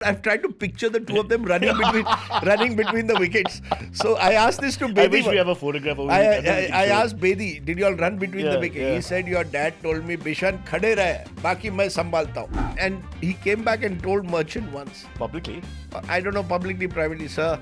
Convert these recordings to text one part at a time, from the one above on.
I've tried to picture the two of them running between the wickets. So I asked this to Bedi. I wish we have a photograph of it. I asked Bedi, did you all run between the wickets? Yeah. He said, your dad told me, Bishan, khade rahe, baki main sambhalta hu. And he came back and told Merchant once. Publicly? I don't know, publicly, privately, sir.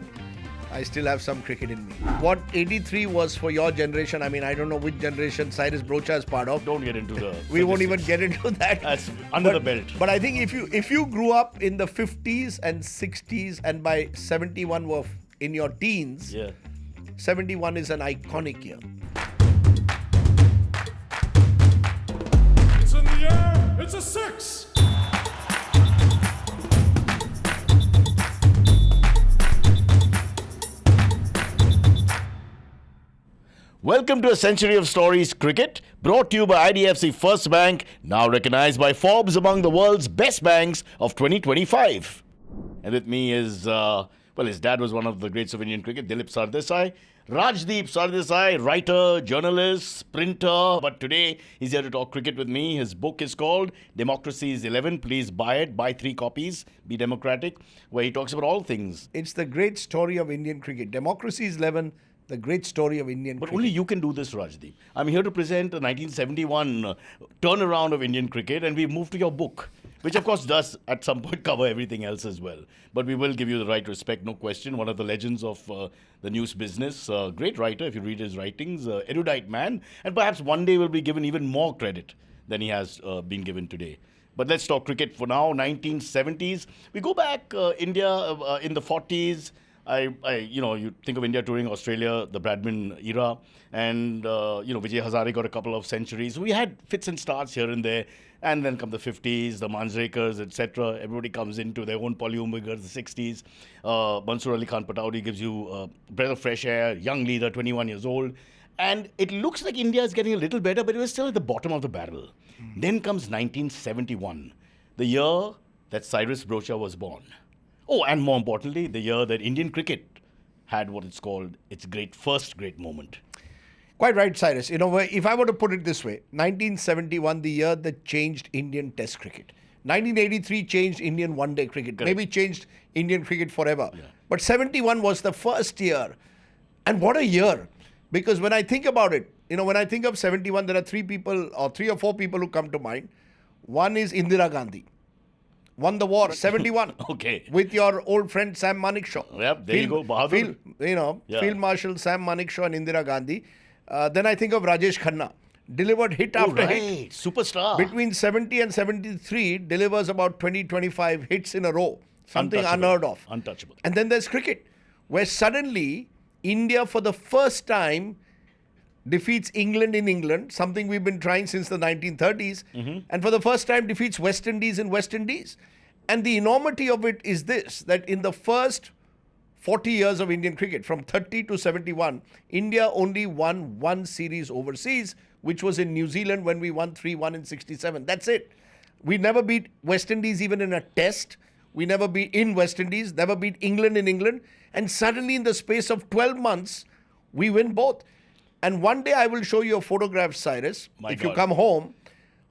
I still have some cricket in me. What 83 was for your generation, I mean, I don't know which generation Cyrus Brocha is part of. Don't get into the... We won't even get into that. That's under the belt. But I think if you grew up in the 50s and 60s and by 71 were in your teens, 71 is an iconic year. It's in the air. It's a six. Welcome to a century of stories cricket, brought to you by IDFC FIRST Bank, now recognized by Forbes among the world's best banks of 2025. And with me is, his dad was one of the greats of Indian cricket, Dilip Sardesai. Rajdeep Sardesai, writer, journalist, printer. But today, he's here to talk cricket with me. His book is called Democracy is 11. Please buy it. Buy 3 copies. Be democratic. Where he talks about all things. It's the great story of Indian cricket. Democracy is 11. The great story of Indian cricket. But only you can do this, Rajdeep. I'm here to present the 1971 turnaround of Indian cricket, and we move to your book, which of course does at some point cover everything else as well. But we will give you the right respect, no question. One of the legends of the news business. Great writer, if you read his writings. Erudite man. And perhaps one day will be given even more credit than he has been given today. But let's talk cricket for now. 1970s. We go back India in the 40s. You think of India touring Australia, the Bradman era, and, Vijay Hazare got a couple of centuries. We had fits and starts here and there, and then come the 50s, the Manjrekars, etc. Everybody comes into their own polyumbricals, the 60s. Mansoor Ali Khan Pataudi gives you a breath of fresh air, young leader, 21 years old. And it looks like India is getting a little better, but it was still at the bottom of the barrel. Then comes 1971, the year that Cyrus Brocha was born. Oh, and more importantly, the year that Indian cricket had what it's called its first great moment. Quite right, Cyrus. If I were to put it this way, 1971, the year that changed Indian Test cricket. 1983 changed Indian one-day cricket. Correct. Maybe changed Indian cricket forever. Yeah. But 71 was the first year. And what a year. Because when I think about it, when I think of 71, there are 3 or 4 people who come to mind. One is Indira Gandhi. Won the war, 71. Okay. With your old friend Sam Manekshaw. Yep, there you go, Bahadur. Field Marshal Sam Manekshaw and Indira Gandhi. Then I think of Rajesh Khanna. Delivered hit after hit. Superstar. Between 70 and 73, delivers about 20-25 hits in a row. Something unheard of. Untouchable. And then there's cricket, where suddenly India for the first time defeats England in England, something we've been trying since the 1930s, and for the first time defeats West Indies in West Indies. And the enormity of it is this, that in the first 40 years of Indian cricket, from 30 to 71, India only won 1 series overseas, which was in New Zealand when we won 3-1 in 67. That's it. We never beat West Indies even in a test. We never beat in West Indies, never beat England in England. And suddenly in the space of 12 months, we win both. And one day I will show you a photograph, Cyrus, you come home,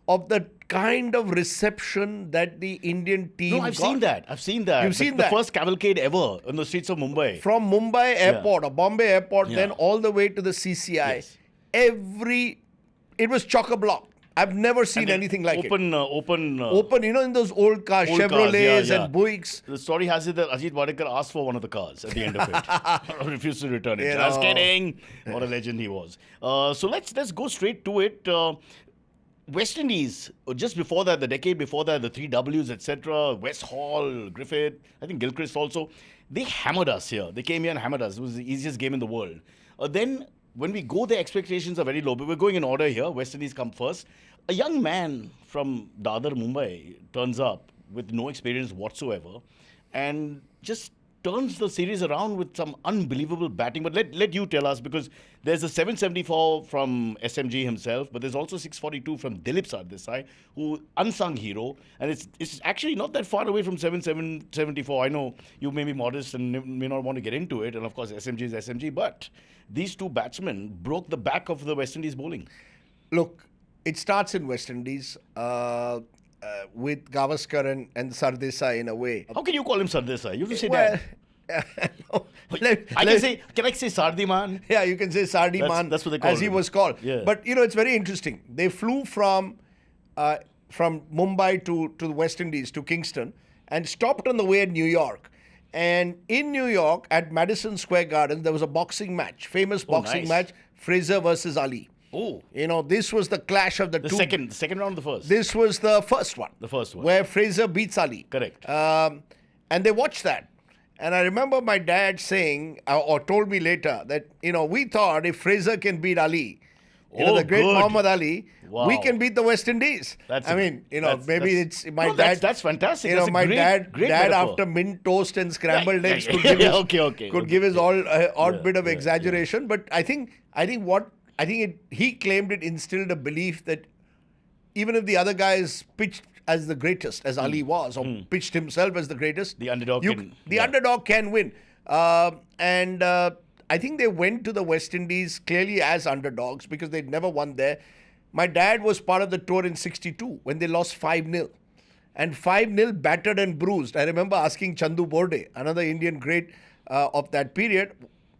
of the kind of reception that the Indian team got. I've seen that. You've seen that? The first cavalcade ever on the streets of Mumbai. From Mumbai airport or Bombay airport, then all the way to the CCI. Yes. It was chock-a-block. I've never seen anything like it. Open, in those old cars, old Chevrolets cars, and Buicks. The story has it that Ajit Wadekar asked for one of the cars at the end of it. Refused to return it. Just kidding. What a legend he was. So let's go straight to it. West Indies, just before that, the decade before that, the 3 Ws, etc., West Hall, Griffith, I think Gilchrist also, they hammered us here. They came here and hammered us. It was the easiest game in the world. Then when we go, the expectations are very low. But we're going in order here. West Indies come first. A young man from Dadar, Mumbai, turns up with no experience whatsoever and just turns the series around with some unbelievable batting. But let you tell us, because there's a 774 from SMG himself, but there's also 642 from Dilip Sardesai, who unsung hero. And it's actually not that far away from 774. I know you may be modest and may not want to get into it. And of course, SMG is SMG. But these 2 batsmen broke the back of the West Indies bowling. Look, it starts in West Indies. with Gavaskar and Sardesai in a way. How can you call him Sardesai? You have to say Well, that. no, Can I say Sardi man? Yeah, you can say Sardi Man, that's what they call as he him. was called. Yeah. But it's very interesting. They flew from Mumbai to the West Indies, to Kingston, and stopped on the way at New York. And in New York, at Madison Square Garden, there was a boxing match, famous boxing nice. match, Frazier versus Ali. Oh. This was the clash of the The two. second round, or the first? This was the first one. The first one. Where Frazier beats Ali. Correct. And they watched that. And I remember my dad saying, or told me later, that, we thought if Frazier can beat Ali, the great good. Muhammad Ali, Wow. we can beat the West Indies. That's maybe it's my No, dad. that's fantastic. That's a my great dad metaphor. after mint toast and scrambled Yeah, eggs yeah, could yeah, give his, okay, could okay. give his odd bit of yeah, exaggeration. But I think he claimed it instilled a belief that even if the other guys pitched as the greatest, as Ali was, or pitched himself as the greatest, The underdog underdog can win. I think they went to the West Indies clearly as underdogs because they'd never won there. My dad was part of the tour in '62 when they lost 5-0. And 5-0 battered and bruised. I remember asking Chandu Borde, another Indian great of that period,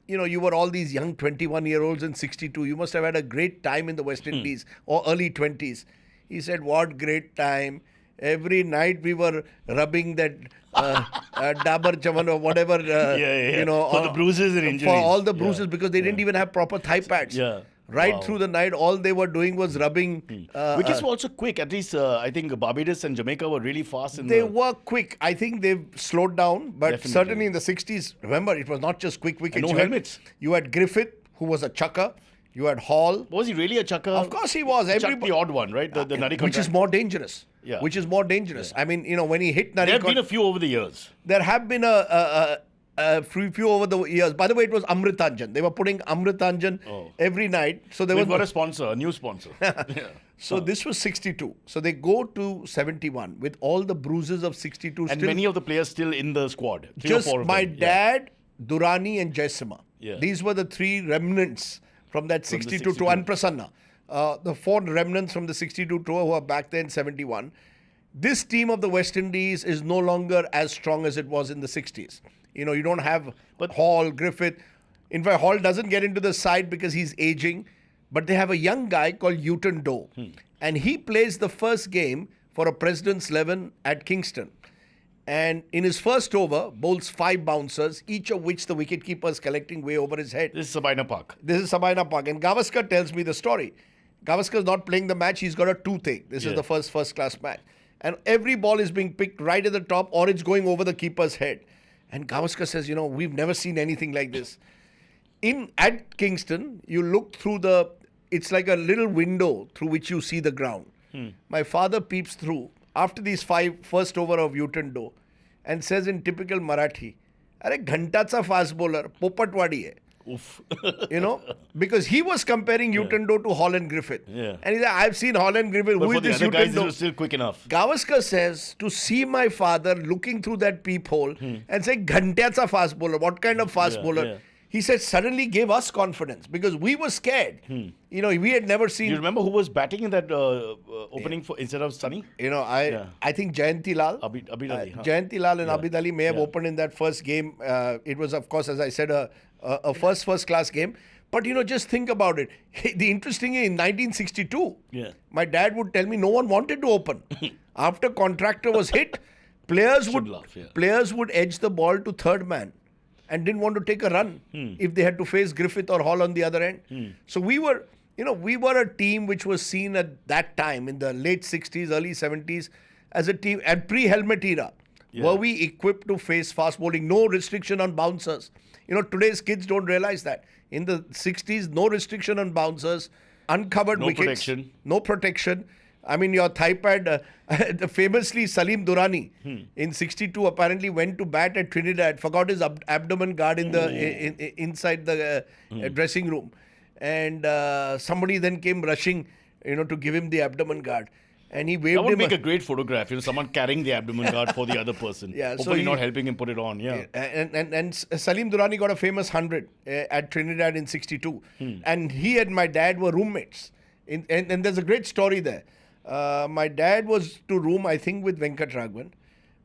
you were all these young 21-year-olds in '62. You must have had a great time in the West Indies or early 20s. He said, what great time. Every night we were rubbing that Dabar Chaman or whatever, For the bruises and injuries. For all the bruises because they didn't even have proper thigh pads. Yeah. Right Wow. through the night, all they were doing was rubbing. Wickets were also quick. At least I think Barbados and Jamaica were really fast. They were quick. I think they've slowed down, but Definitely. certainly in the '60s, remember, it was not just quick wickets. no You helmets. You had Griffith, who was a chucker. You had Hall. Was he really a chucker? Of course he was. Chucked the odd one, right? The Nadi which is contract. more dangerous. Yeah. Which is more dangerous. I mean, when he hit Nadi, There have been a few over the years. there have been a few over the years. By the way, it was Amritanjan. They were putting Amritanjan every night. So there We've was got a sponsor, a new sponsor. Yeah. So this was '62. So they go to '71 with all the bruises of '62. And still many of the players still in the squad. Three or just four of my them. Yeah. dad, Durrani, and Jaisima. Yeah. These were the three remnants from that From the 62 62. to Anprasanna. The four remnants from the 62 tour who are back there in '71. This team of the West Indies is no longer as strong as it was in the 60s. You don't have Hall, Griffith. In fact, Hall doesn't get into the side because he's aging. But they have a young guy called Uton Doe. And he plays the first game for a President's 11 at Kingston. And in his first over, bowls 5 bouncers, each of which the wicketkeeper is collecting way over his head. This is Sabina Park. This is Sabina Park. And Gavaskar tells me the story. Gavaskar's not playing the match. He's got a toothache. This is the first-class match. And every ball is being picked right at the top or it's going over the keeper's head. And Gavaskar says, we've never seen anything like this. At Kingston, you look through it's like a little window through which you see the ground. My father peeps through after these 5 first over of Uton Doe and says in typical Marathi, "Arey ghantacha fast bowler, Popatwadi hai." Oof. Because he was comparing Uton Doe to Hall and Griffith. Yeah. And he said, I've seen Hall and Griffith. But Who for is the this other guys, Uton it Doe? was still quick enough. Gavaskar says to see my father looking through that peephole and say, Ghantyacha fast bowler. What kind of fast bowler? yeah. He said suddenly gave us confidence because we were scared. We had never seen. Do you remember who was batting in that opening for instead of Sunny? I think Jayanti Lal. Abid Ali. Huh? Jayanti Lal and Abid Ali may have opened in that first game. It was, of course, as I said, a first-class game. But, just think about it. The interesting thing, in 1962, my dad would tell me no one wanted to open. After Contractor was hit, players would edge the ball to third man and didn't want to take a run if they had to face Griffith or Hall on the other end. So we were a team which was seen at that time in the late 60s, early 70s as a team at pre-helmet era. Were we equipped to face fast bowling? No restriction on bouncers. Today's kids don't realize that. In the 60s, no restriction on bouncers, uncovered wickets. No protection. I mean, your thigh pad, famously Salim Durrani in '62 apparently went to bat at Trinidad, forgot his abdomen guard inside the dressing room. And somebody then came rushing, to give him the abdomen guard. And he waved That would him. make a great photograph. Someone carrying the abdomen guard for the other person. Hopefully not helping him put it on. Yeah. And Salim Durrani got a famous 100 at Trinidad in '62. And he and my dad were roommates. And there's a great story there. My dad was to room, I think, with Venkat Raghavan.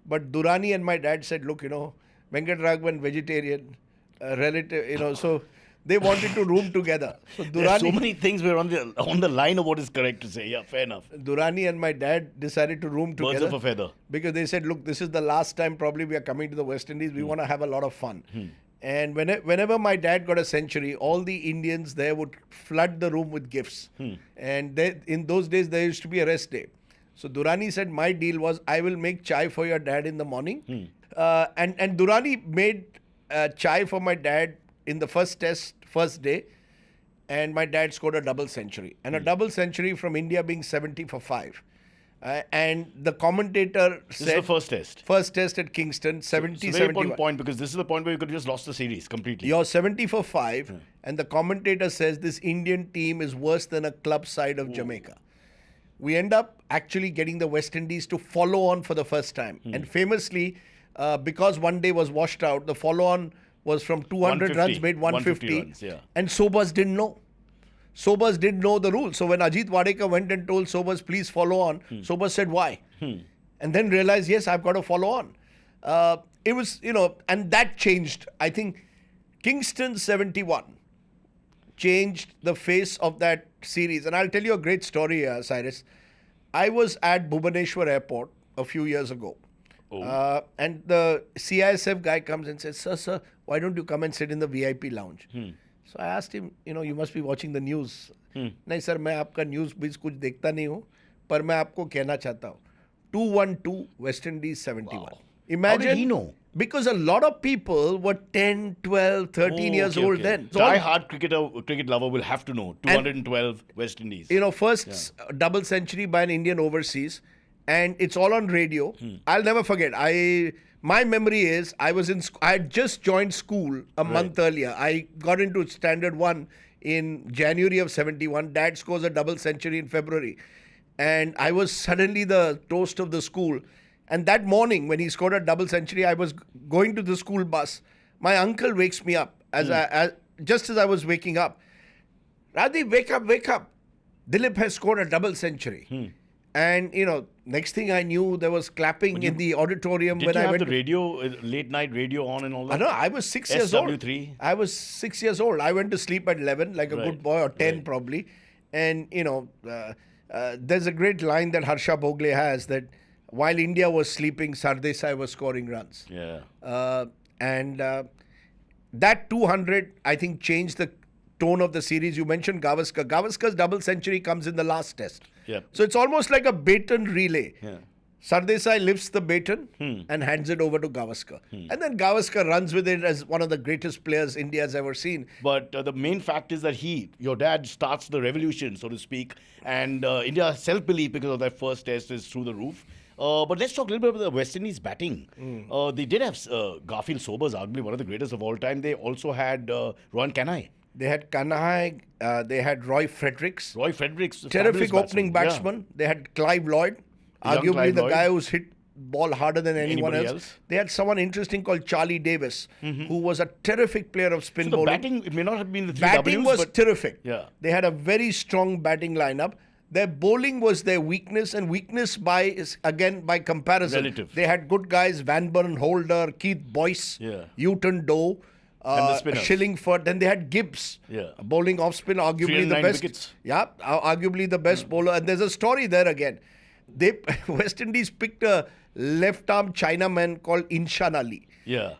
But Durrani and my dad said, look, Venkat Raghavan, vegetarian, relative, so they wanted to room together. So There's so many things we're on the line of what is correct to say. Yeah, fair enough. Durrani and my dad decided to room together. Birds of a feather. Because they said, look, this is the last time probably we are coming to the West Indies. We want to have a lot of fun. And whenever my dad got a century, all the Indians there would flood the room with gifts. And in those days, there used to be a rest day. So Durrani said, my deal was, I will make chai for your dad in the morning. And Durrani made chai for my dad in the first test, first day. And my dad scored a double century. And a double century from India being 70 for 5. And the commentator said... This is the first test. First test at Kingston, 70, it's a very important point, because this is the point where you could have just lost the series completely. You're 70 for 5, and the commentator says this Indian team is worse than a club side of Jamaica. We end up actually getting the West Indies to follow on for the first time. And famously, because one day was washed out, the follow-on was from 200 runs made 150. Runs, yeah. And Sobers didn't know. Sobers didn't know the rule. So when Ajit Wadekar went and told Sobers, please follow on, Sobers said, why? And then realized, yes, I've got to follow on. It was, and that changed. I think Kingston 71 changed the face of that series. And I'll tell you a great story, Cyrus. I was at Bhubaneswar Airport a few years ago. And the CISF guy comes and says, sir, why don't you come and sit in the VIP lounge? So I asked him, you must be watching the news. नहीं sir मैं आपका news बीज कुछ देखता नहीं हूँ पर मैं आपको कहना चाहता हूँ 212 West Indies 71. Wow. Imagine. How did he know? Because a lot of people were 10, 12, 13 years old then. So Die-hard cricket lover will have to know 212 West Indies. First double century by an Indian overseas, and it's all on radio. I'll never forget. My memory is I had just joined school a month earlier. I got into Standard 1 in January of 71. Dad scores a double century in February. And I was suddenly the toast of the school. And that morning when he scored a double century, I was going to the school bus. My uncle wakes me up just as I was waking up. Rajdeep, wake up. Dilip has scored a double century. And, next thing I knew, there was clapping in the auditorium. Did you have the radio, late night radio on and all that? No, I was 6 years old. SW3? I was 6 years old. I went to sleep at 11, like a good boy, or 10 probably. And, there's a great line that Harsha Bhogle has that while India was sleeping, Sardesai was scoring runs. Yeah. And that 200, I think, changed the tone of the series. You mentioned Gavaskar. Gavaskar's double century comes in the last test. Yep. So it's almost like a baton relay. Yeah. Sardesai lifts the baton and hands it over to Gavaskar. And then Gavaskar runs with it as one of the greatest players India has ever seen. But the main fact is that your dad starts the revolution, so to speak, and India's self-belief because of that first test is through the roof. But let's talk a little bit about the West Indies batting. They did have Garfield Sobers, arguably one of the greatest of all time. They also had Rohan Kanhai. They had Kanhai, they had Roy Fredericks. Terrific opening batsman. Yeah. They had Clive Lloyd, arguably the guy who's hit ball harder than anyone else. They had someone interesting called Charlie Davis, who was a terrific player of spin bowling. Batting, it may not have been the three batting Ws, was terrific. Yeah. They had a very strong batting lineup. Their bowling was their weakness, and weakness by comparison. Relative. They had good guys, Van Burn Holder, Keith Boyce, Houghton Doe, Shillingford. Then they had Gibbs, bowling off spin, arguably the best. Wickets. Yeah, arguably the best bowler. And there's a story there again. West Indies picked a left-arm Chinaman called Inshan Ali. Yeah.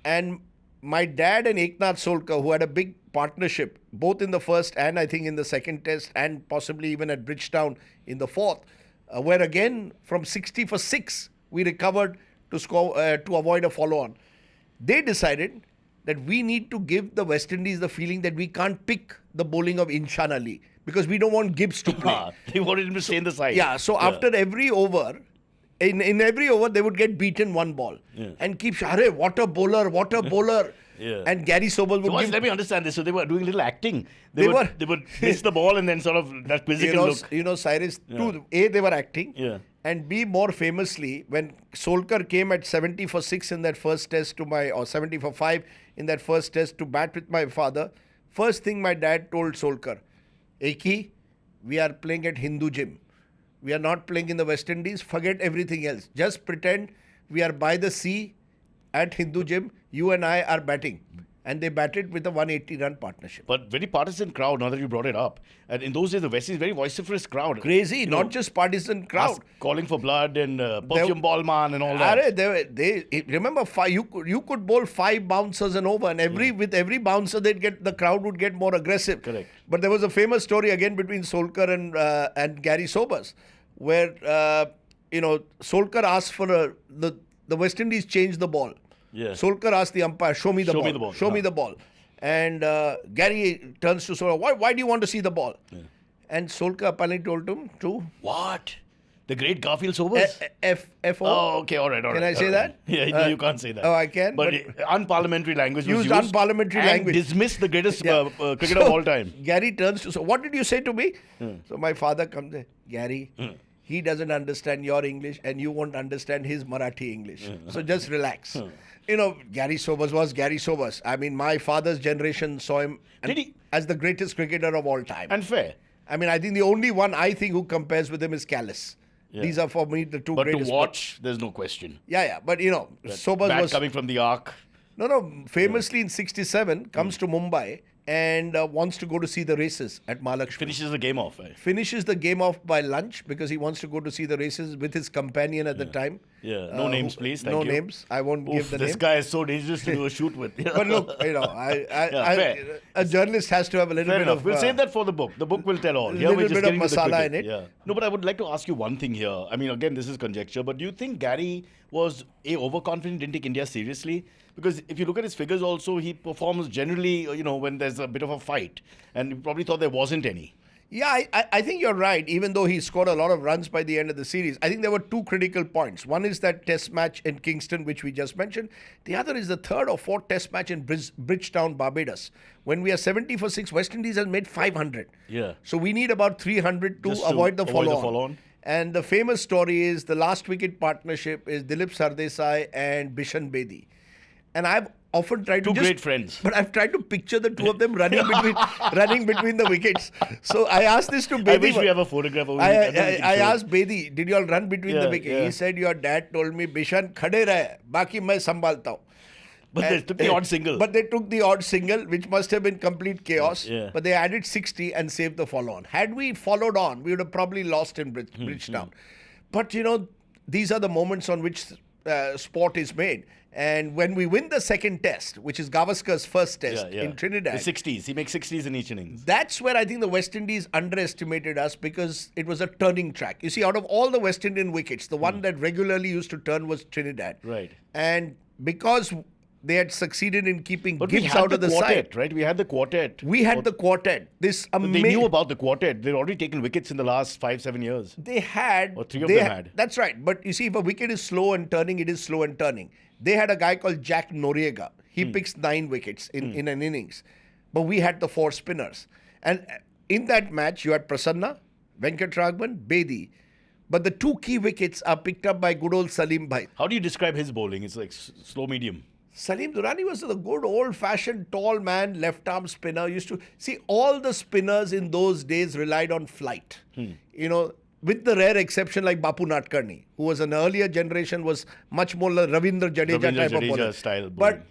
And my dad and Eknath Solkar, who had a big partnership, both in the first and I think in the second test, and possibly even at Bridgetown in the fourth, where again from 60 for 6 we recovered to score to avoid a follow-on. They decided that we need to give the West Indies the feeling that we can't pick the bowling of Inshan Ali because we don't want Gibbs to play. They wanted him to stay in the side. Yeah, so after every over, in every over, they would get beaten one ball and keep shouting, water bowler. And Gary Sobers would let me understand this. So they were doing a little acting. They would miss the ball and then sort of that quizzical look. Cyrus, A, they were acting. Yeah. And B, more famously, when Solkar came at 70 for 6 in that first test or 70 for 5 in that first test to bat with my father, first thing my dad told Solkar, Eki, we are playing at Hindu gym. we are not playing in the West Indies. Forget everything else. Just pretend we are by the sea at Hindu Gym. You and I are batting. And they batted with a 180-run partnership. But very partisan crowd, now that you brought it up. And in those days, the West Indies, very vociferous crowd. Crazy, not just partisan crowd. Calling for blood and perfume ball man and all that. Remember, you could bowl 5 bouncers and over, and with every bouncer, the crowd would get more aggressive. Correct. But there was a famous story again between Solkar and Gary Sobers, where Solkar asked for the West Indies changed the ball. Yeah. Solkar asked the umpire, show me the ball. Show me the ball. And Gary turns to Solkar, why do you want to see the ball? Yeah. And Solkar apparently told him to... What? The great Garfield Sobers? F-O. Oh, okay, all right. Can I say that? Yeah, you can't say that. Oh, I can? But unparliamentary language was used. Unparliamentary language. Dismiss the greatest cricketer of all time. Gary turns to... So, what did you say to me? So my father comes there. Gary... He doesn't understand your English and you won't understand his Marathi English. So just relax. Gary Sobers was Gary Sobers. I mean, my father's generation saw him as the greatest cricketer of all time. And fair. I mean, I think the only one who compares with him is Callis. Yeah. These are for me the two greatest. But to watch, there's no question. Yeah. But, Sobers was... coming from the arc. No. Famously in 67, comes to Mumbai and wants to go to see the races at Mahalakshmi. Finishes the game off. Finishes the game off by lunch because he wants to go to see the races with his companion at the time. Yeah. No names, please. Thank you. No names. I won't give the name. This guy is so dangerous to do a shoot with. But look, a journalist has to have a little bit of... We'll save that for the book. The book will tell all. A little bit of masala in it. Yeah. No, but I would like to ask you one thing here. I mean, again, this is conjecture, but do you think Gary was overconfident, didn't take India seriously? Because if you look at his figures also, he performs generally, when there's a bit of a fight. And you probably thought there wasn't any. Yeah, I think you're right. Even though he scored a lot of runs by the end of the series, I think there were 2 critical points. One is that test match in Kingston, which we just mentioned. The other is the 3rd or 4th test match in Bridgetown, Barbados. When we are 70 for 6, West Indies has made 500. Yeah. So we need about 300 to avoid the follow-on. And the famous story is the last wicket partnership is Dilip Sardesai and Bishan Bedi. And I've often tried to great friends. But I've tried to picture the two of them running between the wickets. So I asked this to Bedi. I wish we have a photograph of it. I asked Bedi, did you all run between the wickets? Yeah. He said, your dad told me, Bishan, khade rahe, baki main sambhalta hu. But they took the odd single. But they took the odd single, which must have been complete chaos. Yeah. But they added 60 and saved the follow-on. Had we followed on, we would have probably lost in Bridgetown. But, these are the moments on which sport is made. And when we win the second test, which is Gavaskar's first test in Trinidad. The 60s. He makes 60s in each innings. That's where I think the West Indies underestimated us because it was a turning track. You see, out of all the West Indian wickets, the one that regularly used to turn was Trinidad. Right. And because they had succeeded in keeping Gibbs out of the quartet, side. Right? We had the quartet. We had the quartet. They knew about the quartet. They'd already taken wickets in the last 5-7 years. They had. Or 3 of them had. That's right. But you see, if a wicket is slow and turning, it is slow and turning. They had a guy called Jack Noriega. He picks 9 wickets in an innings. But we had the 4 spinners. And in that match, you had Prasanna, Venkatraghavan, Bedi. But the 2 key wickets are picked up by good old Salim Bhai. How do you describe his bowling? It's like slow medium. Salim Durrani was a good old-fashioned tall man, left-arm spinner. Used to see all the spinners in those days relied on flight. With the rare exception like Bapu Natkarni, who was an earlier generation, was much more like Ravindra Jadeja type of bowler. Style but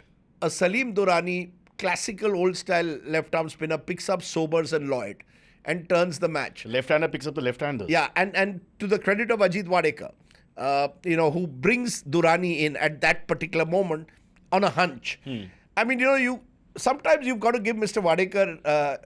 a Salim Durrani, classical old-style left-arm spinner, picks up Sobers and Lloyd and turns the match. Left-hander picks up the left-handers. Yeah, and to the credit of Ajit Wadekar, who brings Durrani in at that particular moment on a hunch. I mean, sometimes you've got to give Mr. Wadekar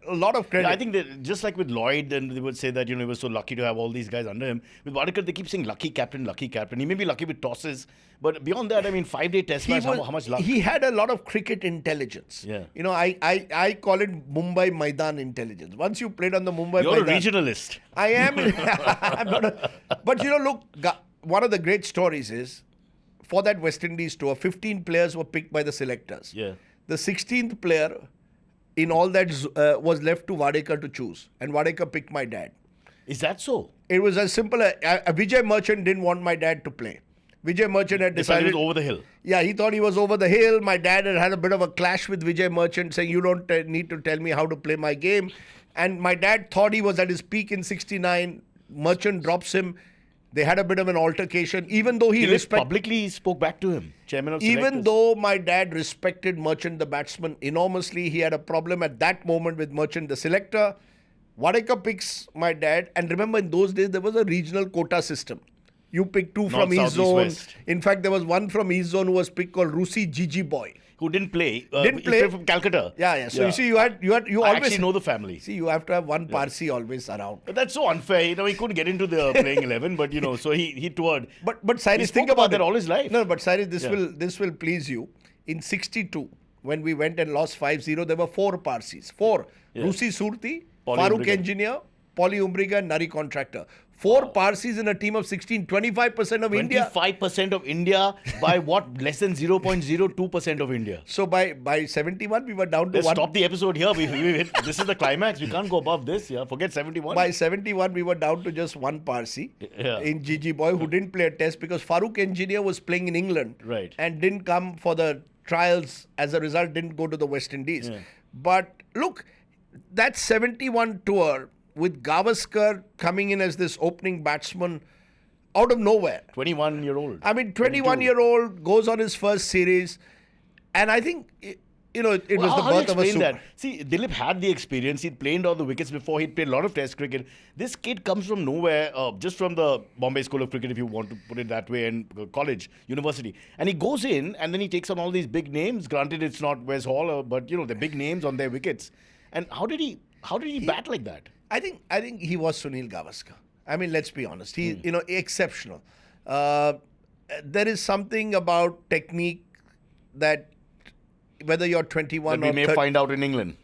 a lot of credit. Yeah, I think that just like with Lloyd, and they would say that, he was so lucky to have all these guys under him. With Wadekar, they keep saying lucky captain, lucky captain. He may be lucky with tosses, but beyond that, I mean, 5-day test match, how much luck? He had a lot of cricket intelligence. Yeah. I call it Mumbai Maidan intelligence. Once you played on the Mumbai You're Maidan. You're a regionalist. I am. I'm not but, look, one of the great stories is, for that West Indies tour, 15 players were picked by the selectors. Yeah. The 16th player in all that was left to Wadekar to choose. And Wadekar picked my dad. Is that so? It was as simple as Vijay Merchant didn't want my dad to play. Vijay Merchant had decided... He was over the hill. Yeah, he thought he was over the hill. My dad had a bit of a clash with Vijay Merchant saying, you don't need to tell me how to play my game. And my dad thought he was at his peak in 69. Merchant drops him. They had a bit of an altercation, even though he publicly spoke back to him, chairman of selectors. Even though my dad respected Merchant, the batsman, enormously, he had a problem at that moment with Merchant, the selector. Wadekar picks my dad, and remember in those days there was a regional quota system. You pick two from East Zone. In fact, there was one from East Zone who was picked called Rusi Gigi Boy. Who didn't play. Didn't play. From Calcutta. Yeah. So you see, you always actually know the family. See, you have to have one Parsi always around. But that's so unfair. He couldn't get into the playing 11, but so he toured. But Cyrus, think about that all his life. No, but Cyrus, this will please you. In '62, when we went and lost 5-0, there were 4 Parsis. 4. Yeah. Rusi Surti, Farooq Engineer, Polly Umbriga, and Nari Contractor. 4 Parsis in a team of 16, 25% of India. 25% of India by what? Less than 0.02% of India. So by 71, we were down to 1. Stop the episode here. This is the climax. We can't go above this. Yeah, forget 71. By 71, we were down to just 1 Parsi in Gigi Boy, who didn't play a test because Farooq Engineer was playing in England and didn't come for the trials. As a result, didn't go to the West Indies. Yeah. But look, that 71 tour with Gavaskar coming in as this opening batsman out of nowhere. 21-year-old. I mean, 21-year-old goes on his first series. And I think, it was the birth of a super. That? See, Dilip had the experience. He'd played all the wickets before. He'd played a lot of test cricket. This kid comes from nowhere, just from the Bombay School of Cricket, if you want to put it that way, and college, university. And he goes in, and then he takes on all these big names. Granted, it's not Wes Hall, but, the big names on their wickets. And how did he bat like that? I think he was Sunil Gavaskar. I mean, let's be honest. He, exceptional. There is something about technique that whether you're 21 that or we may find out in England.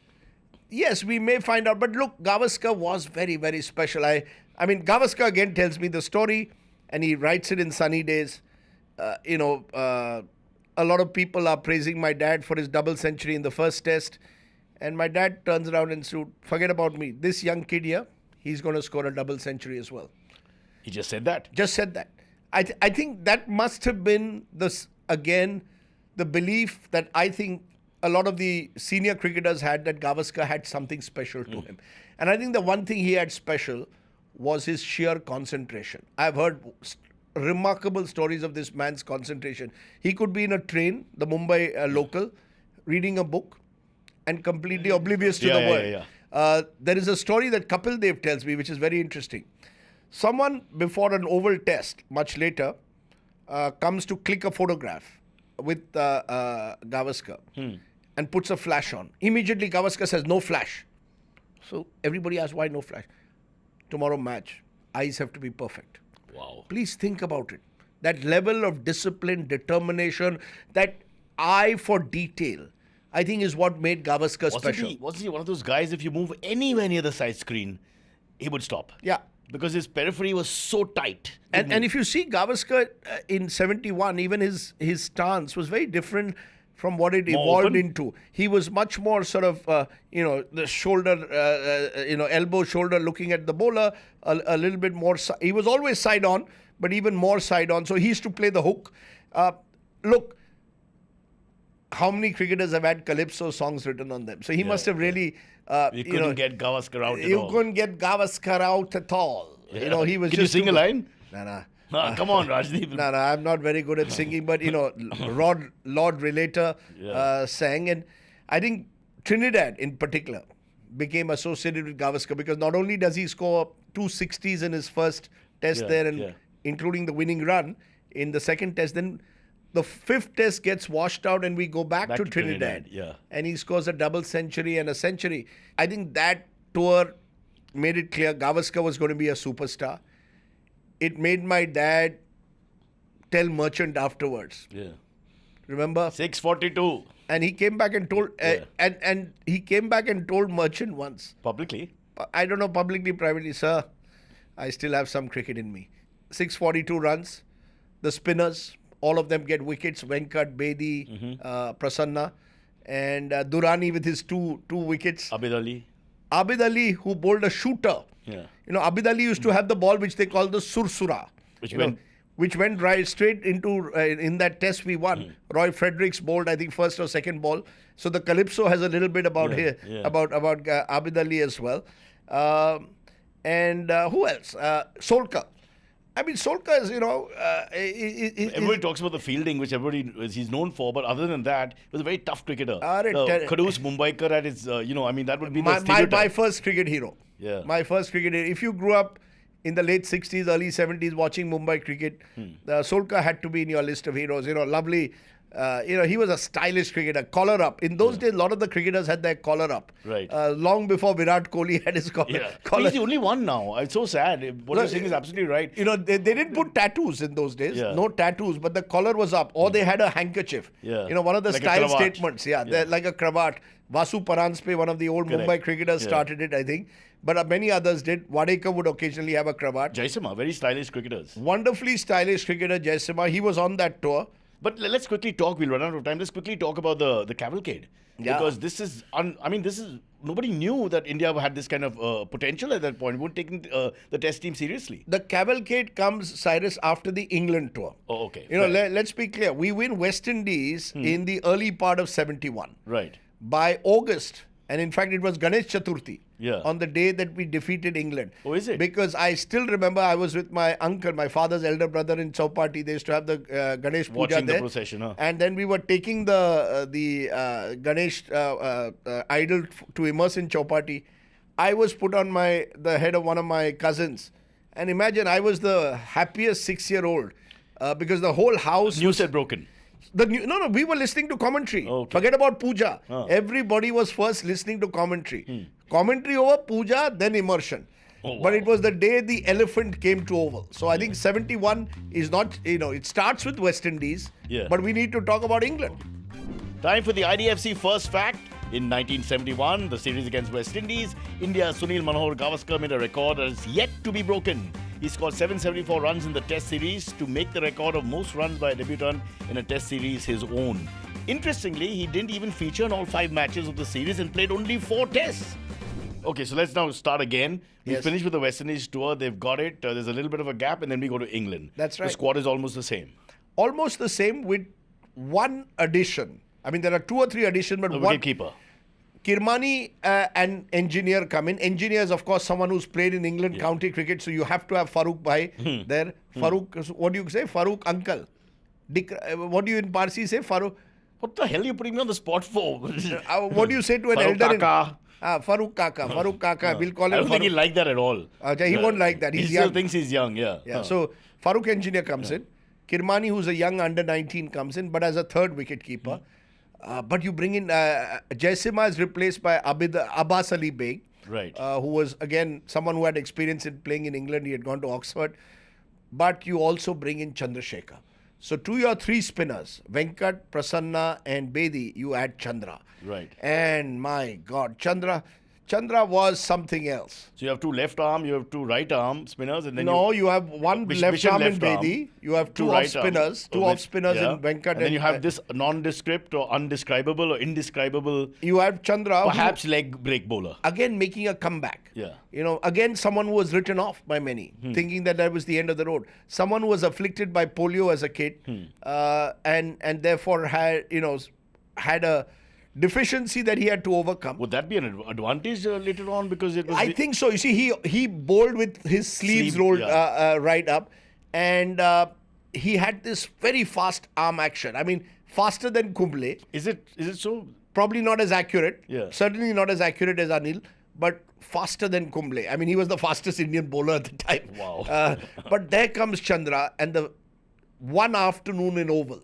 Yes, we may find out. But look, Gavaskar was very, very special. I mean, Gavaskar again tells me the story, and he writes it in Sunny Days. A lot of people are praising my dad for his double century in the first test. And my dad turns around and said, forget about me. This young kid here, he's going to score a double century as well. He just said that? Just said that. I think that must have been, the belief that I think a lot of the senior cricketers had, that Gavaskar had something special to him. And I think the one thing he had special was his sheer concentration. I've heard remarkable stories of this man's concentration. He could be in a train, the Mumbai local, reading a book, and completely oblivious to the world. There is a story that Kapil Dev tells me, which is very interesting. Someone before an oval test, much later, comes to click a photograph with Gavaskar and puts a flash on. Immediately, Gavaskar says, no flash. So everybody asks, why no flash? Tomorrow match, eyes have to be perfect. Wow. Please think about it. That level of discipline, determination, that eye for detail, I think is what made Gavaskar special. Wasn't he one of those guys, if you move anywhere near the side screen, he would stop? Yeah. Because his periphery was so tight. And if you see Gavaskar in 71, even his stance was very different from what it evolved into. He was much more sort of, the shoulder, elbow, shoulder looking at the bowler, a little bit more. He was always side on, but even more side on. So he used to play the hook. Look, how many cricketers have had Calypso songs written on them? So he must have really... you couldn't get Gavaskar out at all. You couldn't get Gavaskar out at all. Yeah. He was Can just... you sing a line? No. Come on, Rajdeep. No, I'm not very good at singing, but, Lord Relator sang. And I think Trinidad in particular became associated with Gavaskar because not only does he score 2 60s in his first test including the winning run in the second test, then the 5th test gets washed out and we go back to Trinidad. And he scores a double century and a century. I think that tour made it clear Gavaskar was going to be a superstar. It made my dad tell Merchant afterwards. Yeah. Remember? 642. And he came back and told and he came back and told Merchant once. Publicly? I don't know, publicly, privately, sir. I still have some cricket in me. 642 runs. The spinners, all of them get wickets. Venkat, Bedi, Prasanna, and Durrani with his two wickets. Abid Ali, who bowled a shooter. Yeah. Abid Ali used to have the ball which they call the sursura. Which went right straight into, in that test we won. Roy Fredericks bowled, I think, first or second ball. So the Calypso has a little bit about Abid Ali as well. And who else? Solkar. I mean, Solkar is, Everybody talks about the fielding, which he's known for, but other than that, he was a very tough cricketer. Kadus Mumbaikar at his, that would be the stereotype. My first cricket hero. Yeah. My first cricket hero. If you grew up in the late 60s, early 70s watching Mumbai cricket, Solkar had to be in your list of heroes. Lovely. He was a stylish cricketer, collar up. In those days, a lot of the cricketers had their collar up. Right. Long before Virat Kohli had his collar. Yeah. collar. He's the only one now. It's so sad. What you're saying is absolutely right. They didn't put tattoos in those days. Yeah. No tattoos, but the collar was up. Or they had a handkerchief. Yeah. One of the Like style statements. Yeah. Like a cravat. Vasu Paranspe, one of the old Correct. Mumbai cricketers, started it, I think. But many others did. Wadekar would occasionally have a cravat. Jaisimha, very stylish cricketers. Wonderfully stylish cricketer, Jaisimha. He was on that tour. But let's quickly talk. We'll run out of time. Let's quickly talk about the Cavalcade. Yeah. Because this is nobody knew that India had this kind of potential at that point. We weren't taking the test team seriously. The Cavalcade comes, Cyrus, after the England tour. Oh, okay. Let's be clear. We win West Indies in the early part of 71. Right. By August, and in fact it was Ganesh Chaturthi, Yeah. on the day that we defeated England. Oh, is it? Because I still remember I was with my uncle, my father's elder brother in Chowpatty. They used to have the Ganesh Puja Watching the there. procession, huh? And then we were taking the Ganesh idol to immerse in Chowpatty. I was put on the head of one of my cousins. And imagine, I was the happiest 6-year-old because the whole house... News had broken. We were listening to commentary. Okay. Forget about puja. Ah. Everybody was first listening to commentary. Commentary over puja, then immersion. Oh, But wow. it was the day the elephant came to Oval. So I think 71 is not, it starts with West Indies. Yeah. But we need to talk about England. Time for the IDFC First Fact. In 1971, the series against West Indies, India's Sunil Gavaskar made a record that is yet to be broken. He scored 774 runs in the Test series to make the record of most runs by a debutant in a Test series his own. Interestingly, he didn't even feature in all 5 matches of the series and played only 4 Tests. Okay, so let's now start again. We Yes. finished with the West Indies tour. They've got it. There's a little bit of a gap, and then we go to England. That's right. The squad is almost the same. Almost the same with one addition. I mean, there are 2 or 3 additions, but The one... wicketkeeper. Kirmani and Engineer come in. Engineer is, of course, someone who's played in England county cricket, so you have to have Farooq Bhai there. Farooq, what do you say? Farooq uncle. What do you in Parsi say? Farooq. What the hell are you putting me on the spot for? What do you say to an Farooq elder? Kaka. Farooq Kaka. Farooq Kaka. We'll call him I don't think Farooq. he'll like that at all. He won't like that. He He's still young. thinks he's young, yeah. Yeah. So Farooq Engineer comes in. Kirmani, who's a young under 19, comes in, but as a third wicket keeper. But you bring in Jaisimha is replaced by Abbas Ali Beg, Right. who was again someone who had experience in playing in England. He had gone to Oxford. But you also bring in Chandrasekhar. So to your 3 spinners, Venkat, Prasanna, and Bedi, you add Chandra. Right. And my God, Chandra was something else. So you have 2 left arm, you have 2 right arm spinners, and then You have one left Bishop arm in left arm, Bedi. You have 2 two off right arm. spinners. 2 off spinners in Venkat. And then you have this nondescript or undescribable or indescribable, You have Chandra, who- perhaps leg break bowler. again making a comeback. Yeah. Again someone who was written off by many, thinking that was the end of the road. Someone who was afflicted by polio as a kid, and therefore had a deficiency that he had to overcome. Would that be an advantage later on? Because it was. I think so. You see, he bowled with his sleeves Sleeve, rolled yeah. right up, and he had this very fast arm action. I mean, faster than Kumble. Is it so? Probably not as accurate. Yeah. Certainly not as accurate as Anil, but faster than Kumble. I mean, he was the fastest Indian bowler at the time. Wow. But there comes Chandra, and the one afternoon in Oval,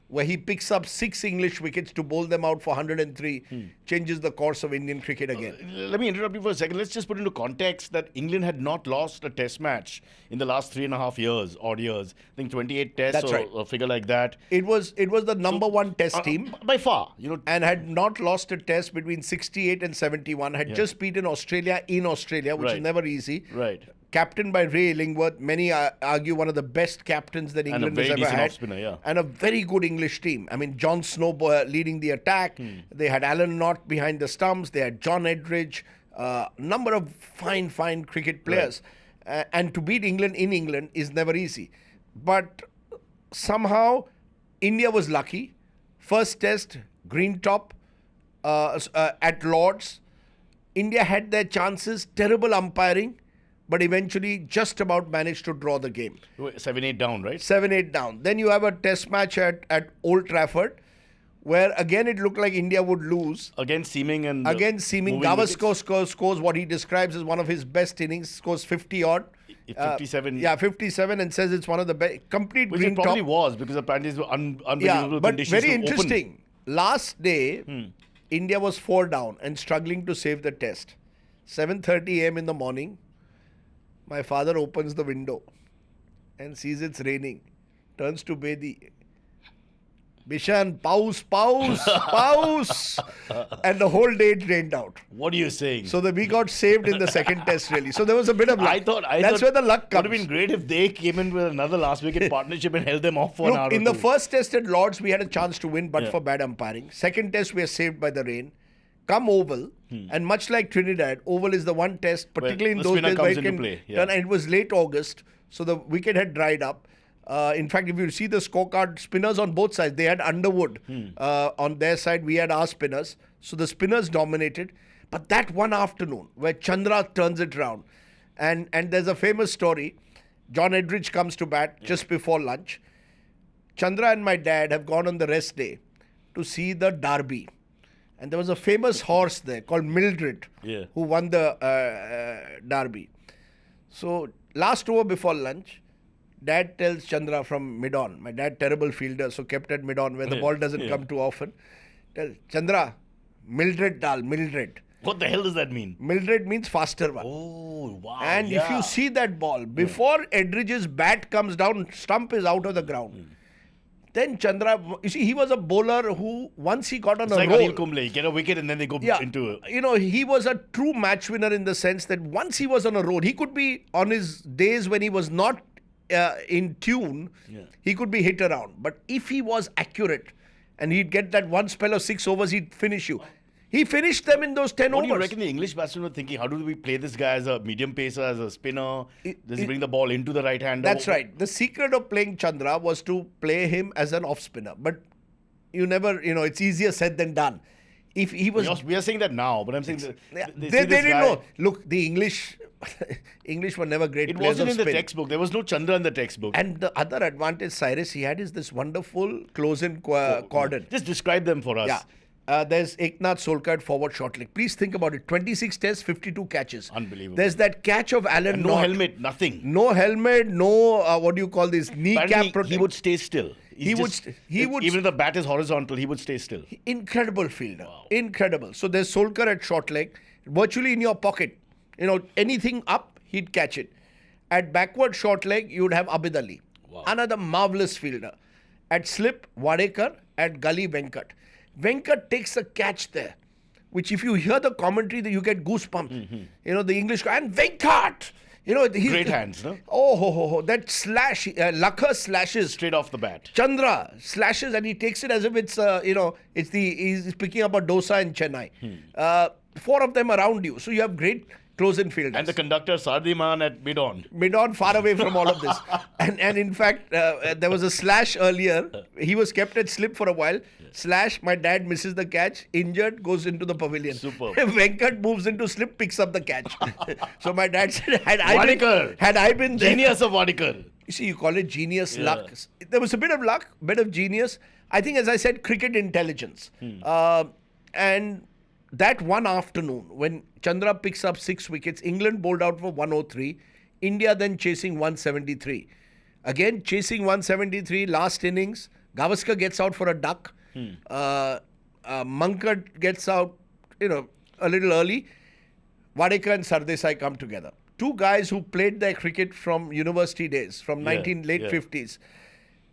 where he picks up 6 English wickets to bowl them out for 103, changes the course of Indian cricket again. Let me interrupt you for a second. Let's just put into context that England had not lost a test match in the last 3.5 years, odd years. I think 28 tests That's or right. a figure like that. It was the number 1 test team. By far, And had not lost a test between 68 and 71. Had just beaten Australia in Australia, which is Right. never easy. Right. Captained by Ray Illingworth. Many argue one of the best captains that England very has ever decent had. off-spinner, yeah. And a very good English team. I mean, John Snow leading the attack. They had Alan Knott behind the stumps. They had John Edridge. Number of fine cricket players. And to beat England in England is never easy. But somehow, India was lucky. First test, green top at Lord's. India had their chances, terrible umpiring. but eventually just about managed to draw the game. 7-8 down, right? 7-8 down. Then you have a test match at Old Trafford, where again it looked like India would lose. Again, Seaming and Gavaskar scores what he describes as one of his best innings, scores 50-odd. 57. 57, and says it's one of the best. Complete Which green it probably top. was, because apparently it was unbelievable Yeah, but conditions very to open. interesting. Last day, India was 4 down and struggling to save the test. 7:30 a.m. in the morning, my father opens the window and sees it's raining. Turns to Bedi. Bishan, paus. And the whole day it rained out. What are you saying? So that we got saved in the second test, really. So there was a bit of luck. I thought That's where the luck comes. Would have been great if they came in with another last wicket partnership and held them off for an hour. Look, in or the two. first test at Lords, we had a chance to win, but Yeah. for bad umpiring. Second test, we are saved by the rain. Come Oval, and much like Trinidad, Oval is the one test, particularly in the those spinner days where comes you into can play, yeah. turn. And it was late August, so the wicket had dried up. In fact, if you see the scorecard, spinners on both sides, they had Underwood on their side, we had our spinners. So the spinners dominated. But that one afternoon where Chandra turns it round, and there's a famous story. John Edridge comes to bat just before lunch. Chandra and my dad have gone on the rest day to see the Derby. And there was a famous horse there called Mildred who won the Derby. So last over before lunch, Dad tells Chandra from mid-on. My dad, terrible fielder, so kept at mid-on where the ball doesn't come too often. Tell Chandra, Mildred dal, Mildred. What the hell does that mean? Mildred means faster one. Oh, wow. And if you see that ball, before Edridge's bat comes down, stump is out of the ground. Then Chandra, you see, he was a bowler who, once he got on It's a like roll. Anil Kumble, you get a wicket and then they go into a... You know, he was a true match winner in the sense that once he was on a roll, he could be on his days when he was not in tune, he could be hit around. But if he was accurate and he'd get that one spell of 6 overs, he'd finish you. He finished them in those 10 What overs. do you reckon the English batsmen were thinking? How do we play this guy as a medium pacer, as a spinner? Does he bring the ball into the right hand? That's right. The secret of playing Chandra was to play him as an off spinner. But you never, it's easier said than done. If he was... We are saying that now, but I'm saying They didn't know. Look, the English were never great It players wasn't of in the spin. textbook. There was no Chandra in the textbook. And the other advantage Cyrus he had is this wonderful close-in cordon. Just describe them for us. Yeah. There's Eknath Solkar at forward short leg. Please think about it. 26 tests, 52 catches. Unbelievable. There's that catch of Alan And no Knott. helmet, nothing. No helmet, no, what do you call this, kneecap Apparently, protection. he would stay still. He would even if the bat is horizontal, he would stay still. Incredible fielder. Wow. Incredible. So there's Solkar at short leg, virtually in your pocket. Anything up, he'd catch it. At backward short leg, you'd have Abid Ali. Wow. Another marvelous fielder. At slip, Wadekar. At gully, Venkat. Venkat takes a catch there, which if you hear the commentary, you get goosebumps. The English guy, and Venkat! He's Great hands, no? Oh, that slash, Lakha slashes. Straight off the bat. Chandra slashes and he takes it as if it's, he's picking up a dosa in Chennai. 4 of them around you. So you have great close-in fielders. And the conductor, Sardiman at mid-on. Mid-on, far away from all of this. And in fact, there was a slash earlier. He was kept at slip for a while. Slash, my dad misses the catch. Injured, goes into the pavilion. Superb. Venkat moves into slip, picks up the catch. So my dad said, had I been there... Genius of Wadekar. You see, you call it genius luck. There was a bit of luck, bit of genius. I think, as I said, cricket intelligence. And that one afternoon, when Chandra picks up 6 wickets, England bowled out for 103. India then chasing 173. Again, chasing 173, last innings. Gavaskar gets out for a duck. Mankad gets out, a little early. Wadekar and Sardesai come together. 2 guys who played their cricket from university days, from late 50s.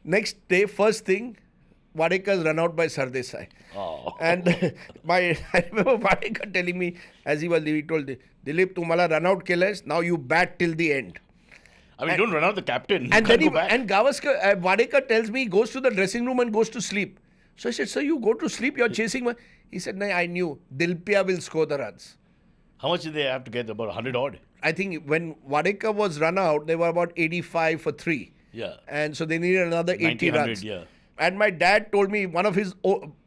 Next day, first thing, Wadekar's run out by Sardesai. Oh. And I remember Wadekar telling me, as he was leaving, he told Dilip, tu mala run out kelas, now you bat till the end. I mean, don't run out the captain. And then Gavaskar, Wadekar tells me he goes to the dressing room and goes to sleep. So I said, sir, you go to sleep, you're chasing. He said, no, I knew Dilpia will score the runs. How much did they have to get? About 100 odd? I think when Wadekar was run out, they were about 85 for 3. Yeah. And so they needed another 80 runs. Yeah. And my dad told me one of his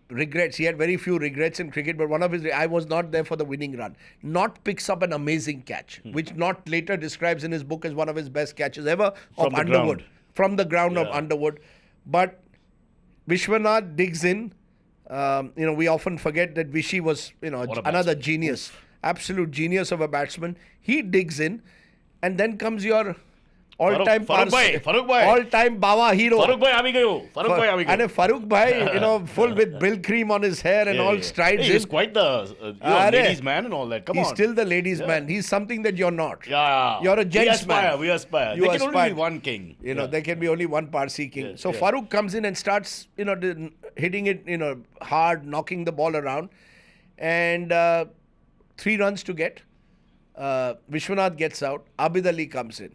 regrets. He had very few regrets in cricket, but one of his, I was not there for the winning run. Knott picks up an amazing catch, which Knott later describes in his book as one of his best catches ever From of the Underwood. ground. From the ground of Underwood. But Vishwanath digs in. We often forget that Vishy was, another genius. Absolute genius of a batsman. He digs in, and then comes your all-time Farooq bhai. all-time Bawa hero. Farooq bhai aami gayo. Farooq bhai aami And gayo. Farooq bhai, full with Bill cream on his hair and all strides He was in. quite the ladies' man and all that. Come He's on. still the ladies' man. He's something that you're not. Yeah. You're a gents man. We aspire. You There can only aspire. be one king. There can be only one Parsi king. Yeah, So yeah. Farooq comes in and starts, hitting it, hard, knocking the ball around. And 3 runs to get. Vishwanath gets out. Abid Ali comes in.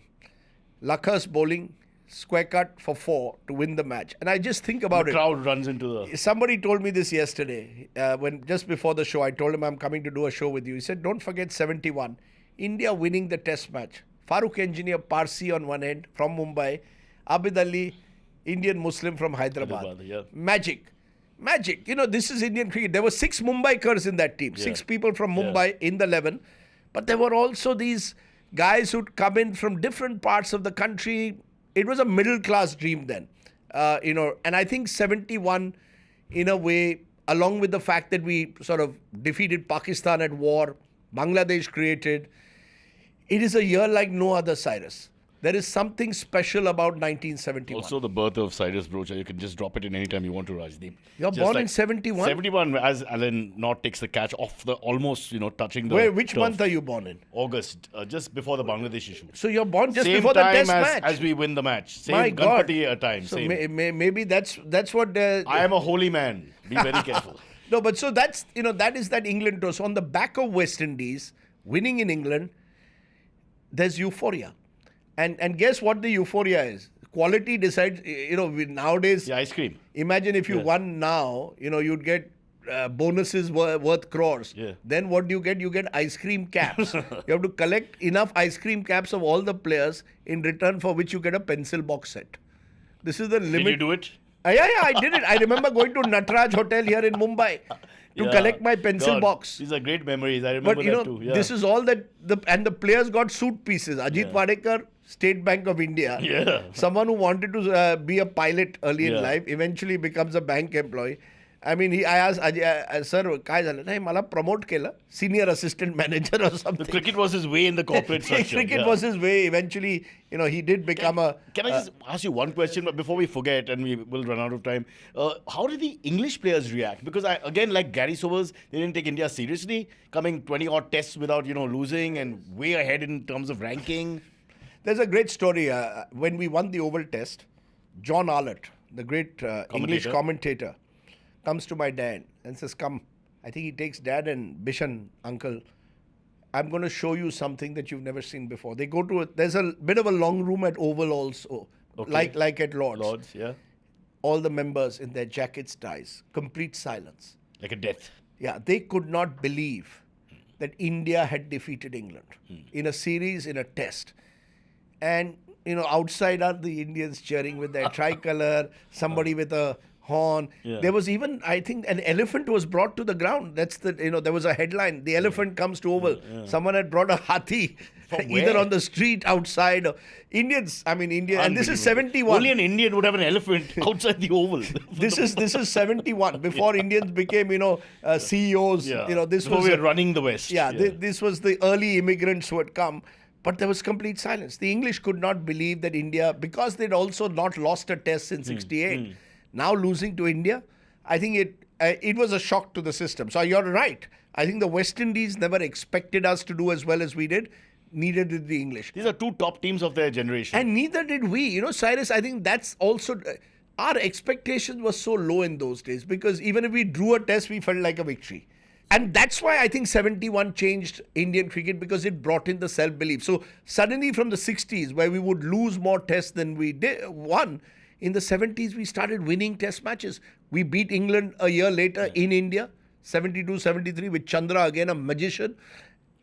Lakhas bowling, square cut for 4 to win the match. And I just think about The it. crowd runs into the... Somebody told me this yesterday, when just before the show. I told him I'm coming to do a show with you. He said, don't forget 71. India winning the test match. Farooq Engineer Parsi on one end from Mumbai. Abid Ali, Indian Muslim from Hyderabad. Hyderabad, yeah. Magic. This is Indian cricket. There were 6 Mumbaikars in that team. 6 people from Mumbai in the 11. But there were also these guys who'd come in from different parts of the country. It was a middle class dream then. And I think 71, in a way, along with the fact that we sort of defeated Pakistan at war, Bangladesh created, it is a year like no other, Cyrus. There is something special about 1971. Also, the birth of Cyrus Brocha. You can just drop it in any time you want to, Rajdeep. You're Just born in 71? 71, as Alan Knott takes the catch off the almost, touching the Which turf. month are you born in? August, just before the Bangladesh issue. So you're born just Same before the time test match. as we win the match. Same My God. Ganpati time. So Same. maybe that's what... I am a holy man. Be very careful. No, but so that's, that is that England tour. So on the back of West Indies, winning in England, there's euphoria. And guess what the euphoria is? Quality decides, nowadays, Yeah, ice cream. imagine if you won now, you'd get bonuses worth crores. Yeah. Then what do you get? You get ice cream caps. You have to collect enough ice cream caps of all the players, in return for which you get a pencil box set. This is the limit. Did you do it? Yeah, I did it. I remember going to Natraj Hotel here in Mumbai to collect my pencil God, box. These are great memories. I remember But that too. Yeah. this is all that and the players got suit pieces. Ajit Wadekar, State Bank of India. Yeah. Someone who wanted to be a pilot early in Yeah. life eventually becomes a bank employee. I mean, I asked Ajay, sir, काय झालं? नाही मला promote केलं, senior assistant manager or something. The cricket was his way in the corporate structure. Cricket yeah. was his way. Eventually, he did become a. Can I just ask you one question before we forget and we will run out of time? How did the English players react? Because again, like Gary Sobers, they didn't take India seriously, coming 20 odd tests without losing and way ahead in terms of ranking. There's a great story. When we won the Oval Test, John Arlott, the great English commentator, comes to my dad and says, come. I think he takes dad and Bishan, uncle. I'm going to show you something that you've never seen before. They go to, there's a bit of a long room at Oval also, Okay. like at Lord's. Lords, yeah. All the members in their jackets, ties, complete silence. Like a death. Yeah, they could not believe that India had defeated England in a series, in a test. And, outside are the Indians cheering with their tricolour, somebody with a horn. Yeah. There was even, I think, an elephant was brought to the ground. That's there was a headline, the elephant comes to Oval. Someone had brought a hathi, either where? on the street, outside. Indians, India, and this is 71. Only an Indian would have an elephant outside the Oval. This is 71, before Indians became, CEOs. Yeah. This Before was... we were running the West. Yeah, this was the early immigrants who had come. But there was complete silence. The English could not believe that India, because they'd also not lost a test since 68, now losing to India, I think it was a shock to the system. So you're right. I think the West Indies never expected us to do as well as we did. Neither did the English. These are two top teams of their generation. And neither did we. Cyrus, I think that's also... our expectations were so low in those days, because even if we drew a test, we felt like a victory. And that's why I think 71 changed Indian cricket, because it brought in the self-belief. So suddenly from the 60s, where we would lose more tests than we won, in the 70s we started winning test matches. We beat England a year later in India, 72-73, with Chandra, again a magician.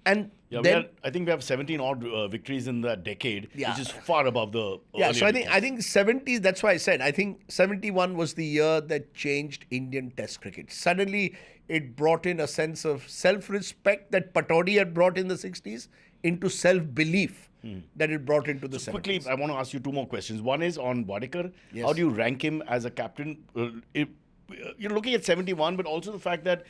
And Yeah, then, I think we have 17 odd victories in that decade, Yeah. which is far above the. yeah, so earlier I decades. think 70s, that's why I said, I think 71 was the year that changed Indian Test cricket. Suddenly, it brought in a sense of self-respect that Pataudi had brought in the 60s into self-belief that it brought into the 70s. Quickly, I want to ask you two more questions. One is on Wadekar. Yes. How do you rank him as a captain? You're looking at 71, but also the fact that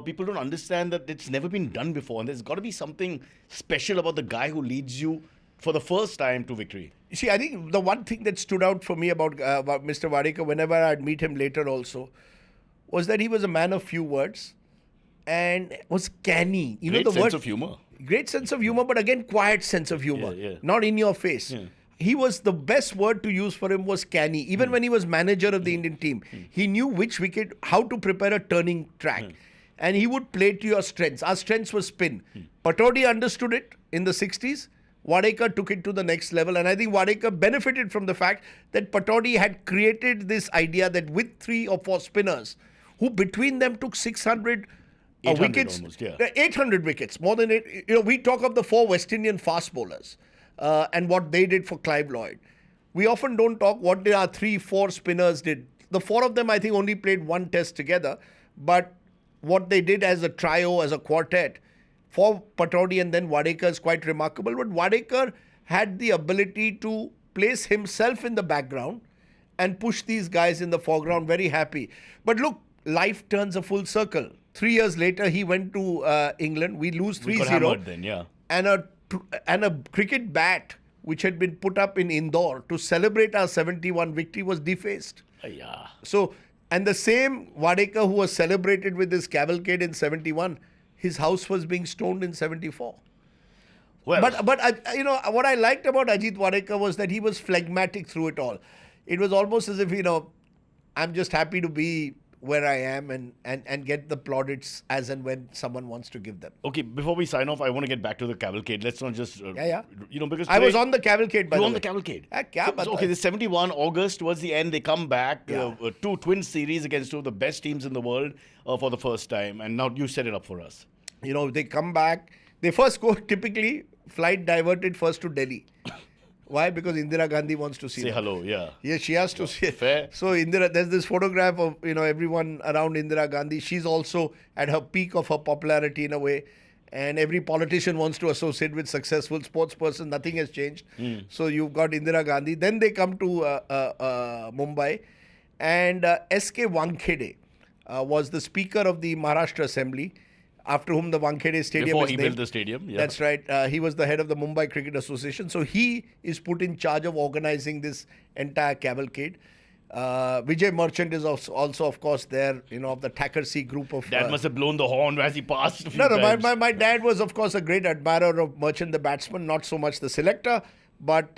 people don't understand that it's never been done before. And there's got to be something special about the guy who leads you for the first time to victory. You see, I think the one thing that stood out for me about Mr. Wadekar, whenever I'd meet him later also, was that he was a man of few words and was canny. You Great know the sense word, of humor. Great sense of humor, but again, quiet sense of humor. Yeah, yeah. Not in your face. Yeah. He was, the best word to use for him was canny. Even when he was manager of the Indian team, he knew which wicket, how to prepare a turning track. And he would play to your strengths. Our strengths were spin. Pataudi understood it in the 60s. Wadekar took it to the next level. And I think Wadekar benefited from the fact that Pataudi had created this idea that with 3 or 4 spinners, who between them took 600 800 wickets, almost, yeah. 800 wickets, more than it. You know, we talk of the 4 West Indian fast bowlers and what they did for Clive Lloyd. We often don't talk what our 3-4 spinners did. The 4 of them, I think, only played 1 test together, but what they did as a trio, as a quartet, for Pataudi and then Wadekar is quite remarkable. But Wadekar had the ability to place himself in the background and push these guys in the foreground, very happy. But look, life turns a full circle. 3 years later, he went to England. We lose 3-0. We got hammered then, yeah. And a cricket bat which had been put up in Indore to celebrate our 71 victory was defaced. Yeah. So, and the same Wadekar who was celebrated with this cavalcade in 71, his house was being stoned in 74. Well, But you know, what I liked about Ajit Wadekar was that he was phlegmatic through it all. It was almost as if, you know, I'm just happy to be where I am and get the plaudits as and when someone wants to give them. okay, before we sign off, I want to get back to the cavalcade. Let's not just, Yeah. you know, because I was today- on the cavalcade, by You the on way. the cavalcade? kya bata Okay, hai? the 71 August towards the end, they come back. Yeah. 2 twin series against 2 of the best teams in the world for the first time. And now you set it up for us. You know, they come back. They first go, typically, flight diverted first to Delhi. Why? Because Indira Gandhi wants to see Say them. hello, yeah. Yeah, she has to see. Fair. So Indira, there's this photograph of, you know, everyone around Indira Gandhi. She's also at her peak of her popularity in a way. And every politician wants to associate with successful sports person. Nothing has changed. So you've got Indira Gandhi. Then they come to Mumbai. And S.K. Wankhede was the speaker of the Maharashtra Assembly, after whom the Wankhede Stadium Before is he named. built the stadium. Yeah. That's right. He was the head of the Mumbai Cricket Association. So he is put in charge of organizing this entire cavalcade. Vijay Merchant is also, of course, there, you know, of the Thackeray group of... Dad must have blown the horn as he passed. A few No, times. my dad was, of course, a great admirer of Merchant, the batsman, not so much the selector. But,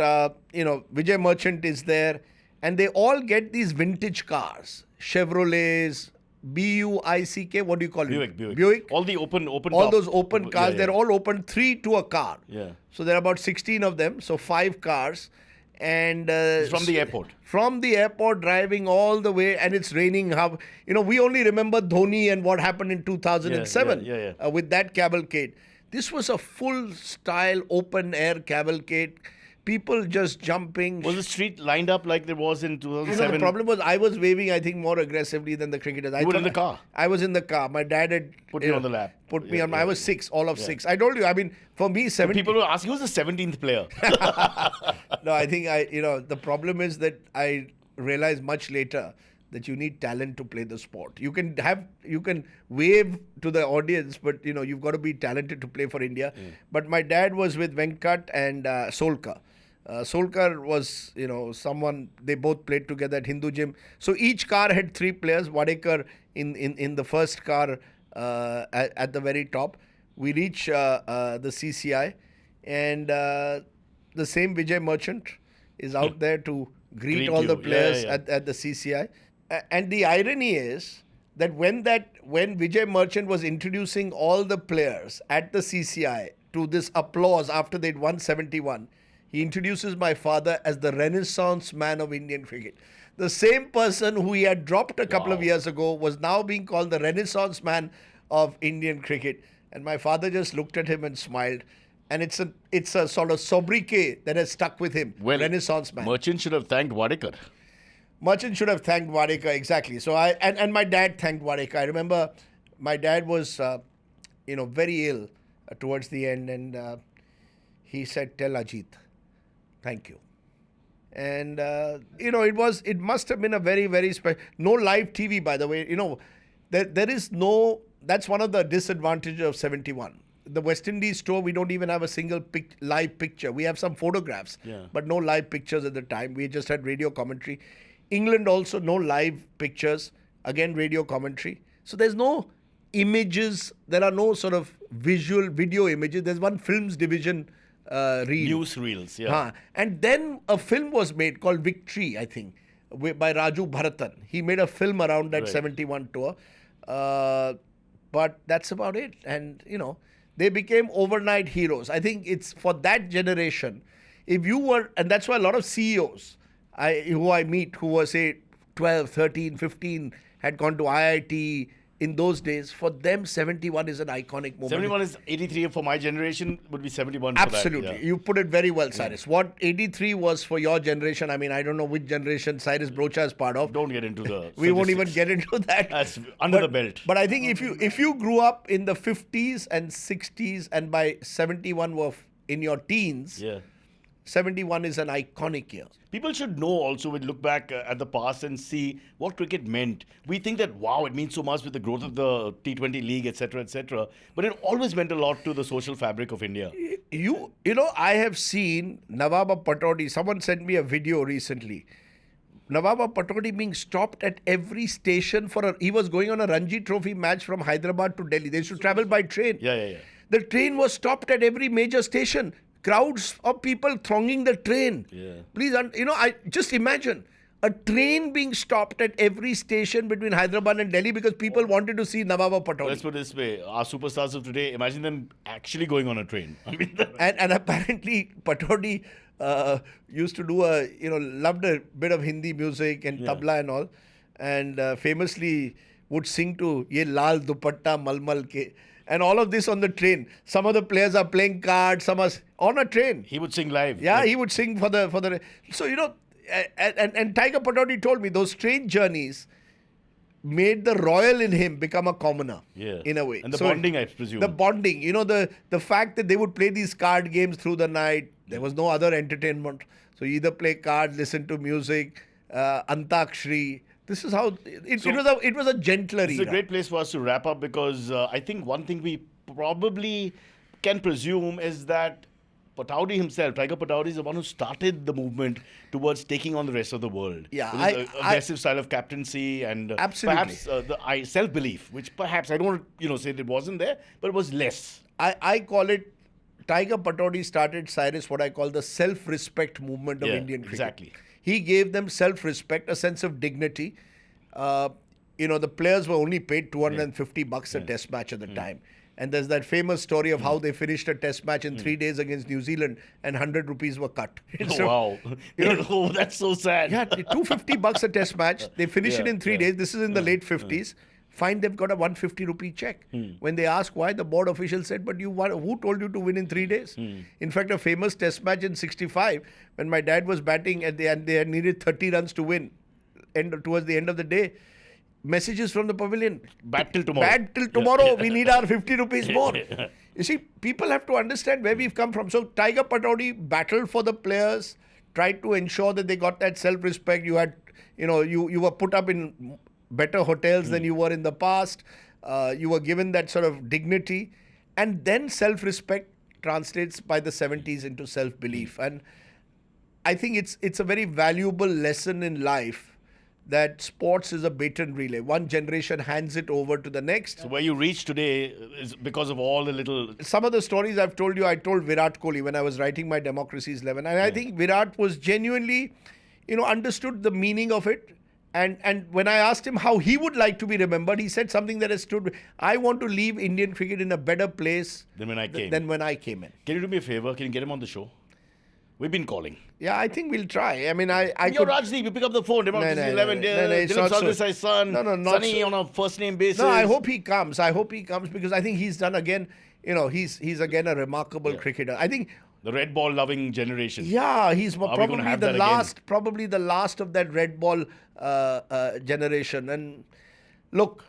you know, Vijay Merchant is there. And they all get these vintage cars. Chevrolets, B-U-I-C-K, what do you call it? Buick. All the open All top- those open cars, Yeah, they're yeah. all open, 3 to a car. Yeah. So there are about 16 of them, so 5 cars. And From the airport. From the airport, driving all the way, and it's raining. How, you know, we only remember Dhoni and what happened in 2007 Yeah. with that cavalcade. This was a full style open air cavalcade. People just jumping. Was the street lined up like there was in You know, 2007? the problem was I was waving, I think, more aggressively than the cricketers. I You were thought- in the car? I was in the car. My dad had Put you on the lap. Put me Yeah, on. yeah. I was 6, all of 6. I told you. I mean, for me, 7. People were asking, who's the 17th player? No, I think the problem is that I realized much later that you need talent to play the sport. You can wave to the audience, but you know, you've got to be talented to play for India. But my dad was with Venkat and Solkar. Solkar was, you know, someone, they both played together at Hindu Gym. So each car had 3 players. Wadekar in the first car at the very top. We reach the CCI, and the same Vijay Merchant is out there to greet all you. the players Yeah. at the CCI. And the irony is that when Vijay Merchant was introducing all the players at the CCI to this applause after they'd won 71, he introduces my father as the Renaissance man of Indian cricket. The same person who he had dropped a couple of years ago was now being called the Renaissance man of Indian cricket. And my father just looked at him and smiled. And it's a sort of sobriquet that has stuck with him. Well, Renaissance man. Merchant should have thanked Wadekar. Merchant should have thanked Wadekar, exactly. So and my dad thanked Wadekar. I remember my dad was, very ill towards the end, and he said, "Tell Ajit, thank you." And it must have been a very, very special. No live TV, by the way. There is no. That's one of the disadvantages of 71. The West Indies tour, we don't even have a single live picture. We have some photographs, but no live pictures at the time. We just had radio commentary. England also, no live pictures. Again, radio commentary. So there's no images. There are no sort of video images. There's one films division reel. News reels, yeah. And then a film was made called Victory, I think, by Raju Bharatan. He made a film around that 71 tour. But that's about it. And, they became overnight heroes. I think it's for that generation. If you were, and that's why a lot of CEOs who I meet who were, say, 12, 13, 15, had gone to IIT in those days, for them, 71 is an iconic moment. 71 is 83 for my generation, would be 71 Absolutely. for that. Yeah. You put it very well, Cyrus. What 83 was for your generation, I mean, I don't know which generation Cyrus Brocha is part of. Don't get into the We won't even get into that. That's under the belt. But I think if you grew up in the 50s and 60s and by 71 were in your teens, 71 is an iconic year. People should know also, when look back at the past and see what cricket meant. We think that, wow, it means so much with the growth of the T20 league, etc., etc. But it always meant a lot to the social fabric of India. I have seen Nawab Pataudi. Someone sent me a video recently. Nawab Pataudi being stopped at every station he was going on a Ranji Trophy match from Hyderabad to Delhi. They should travel by train. Yeah. The train was stopped at every major station. Crowds of people thronging the train. Yeah. Please, I just imagine a train being stopped at every station between Hyderabad and Delhi because people wanted to see Nawab Pataudi. Let's put it this way: our superstars of today, imagine them actually going on a train. I mean, and apparently Pataudi used to do loved a bit of Hindi music and tabla and all, and famously would sing to Ye Lal Dupatta Malmal Ke. And all of this on the train. Some of the players are playing cards, some are on a train. He would sing live. Yeah, he would sing for the. So, and Tiger Pataudi told me those train journeys made the royal in him become a commoner. Yeah. In a way. And the bonding, I presume. The bonding. The fact that they would play these card games through the night. There was no other entertainment. So you either play cards, listen to music, Antakshri. This is how it was a gentler era. It's a great place for us to wrap up because I think one thing we probably can presume is that Pataudi himself, Tiger Pataudi, is the one who started the movement towards taking on the rest of the world. Yeah, with his aggressive style of captaincy and perhaps the self-belief, which perhaps I don't want to say that it wasn't there, but it was less. I call it. Tiger Pataudi started, Cyrus, what I call the self-respect movement of Indian cricket. Exactly. He gave them self-respect, a sense of dignity. The players were only paid $250 a test match at the time. And there's that famous story of how they finished a test match in 3 days against New Zealand and 100 rupees were cut. Oh, wow. That's so sad. Yeah, $250 a test match. They finish it in 3 days. This is in the late 50s. Find they've got a 150 rupee check. When they ask why, the board official said, but who told you to win in 3 days? In fact, a famous test match in 65, when my dad was batting and they had needed 30 runs to win, towards the end of the day, messages from the pavilion. Bat till tomorrow. Bat till tomorrow. We need our 50 rupees more. You see, people have to understand where we've come from. So Tiger Pataudi battled for the players, tried to ensure that they got that self-respect. You had, you were put up in better hotels than you were in the past. You were given that sort of dignity. And then self-respect translates by the 70s into self-belief. And I think it's a very valuable lesson in life that sports is a baton relay. One generation hands it over to the next. So where you reach today is because of all the little... Some of the stories I've told you, I told Virat Kohli when I was writing my Democracy's 11. And I think Virat was genuinely, understood the meaning of it. And when I asked him how he would like to be remembered, he said something that has stood. I want to leave Indian cricket in a better place than when I came in. Can you do me a favor? Can you get him on the show? We've been calling. Yeah, I think we'll try. I mean, I You're could. Rajdeep, you pick up the phone. Democracy no, 11, it's Dilip not so. Sardesai's son. No, not Sunny so. on a first name basis. No, I hope he comes. I hope he comes because I think he's done again. You know, he's again a remarkable cricketer. I think. The red ball loving generation. Yeah, he's we gonna probably have the that again? last, probably the last of that red ball generation. And look,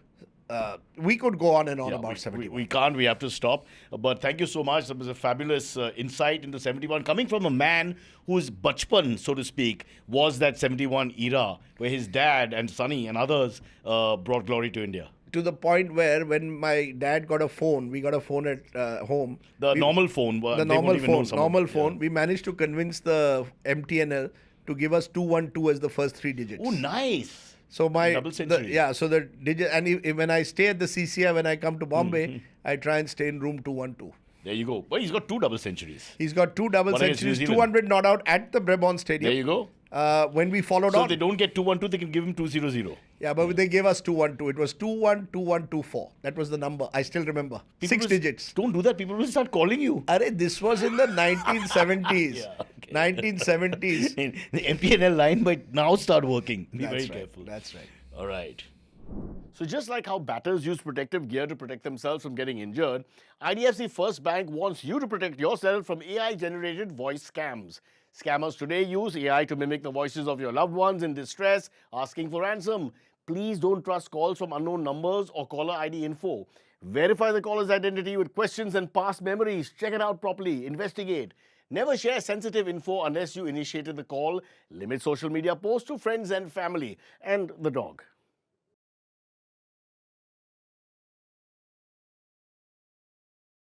we could go on and on about 71. We can't. We have to stop. But thank you so much. That was a fabulous insight into 71. Coming from a man whose bachpan, so to speak, was that 71 era where his dad and Sunny and others brought glory to India. To the point where when my dad got a phone, we got a phone at home. The normal phone. The normal phone. We managed to convince the MTNL to give us 212 as the first three digits. Oh, nice. So Double century. so the digit, and when I stay at the CCI, when I come to Bombay, I try and stay in room 212. There you go. But he's got 2 double centuries. He's got 2 double One against centuries, New Zealand. 200 not out at the Brabant Stadium. There you go. When we followed So on. if they don't get 212, they can give him 200. Yeah, but they gave us 212. It was 212124. That was the number. I still remember. People 6 will- digits. Don't do that. People will start calling you. This was in the 1970s. Yeah, okay. 1970s. The MPNL line might now start working. Be That's very right. careful. That's right. All right. So just like how batters use protective gear to protect themselves from getting injured, IDFC FIRST Bank wants you to protect yourself from AI-generated voice scams. Scammers today use AI to mimic the voices of your loved ones in distress, asking for ransom. Please don't trust calls from unknown numbers or caller ID info. Verify the caller's identity with questions and past memories. Check it out properly. Investigate. Never share sensitive info unless you initiated the call. Limit social media posts to friends and family and the dog.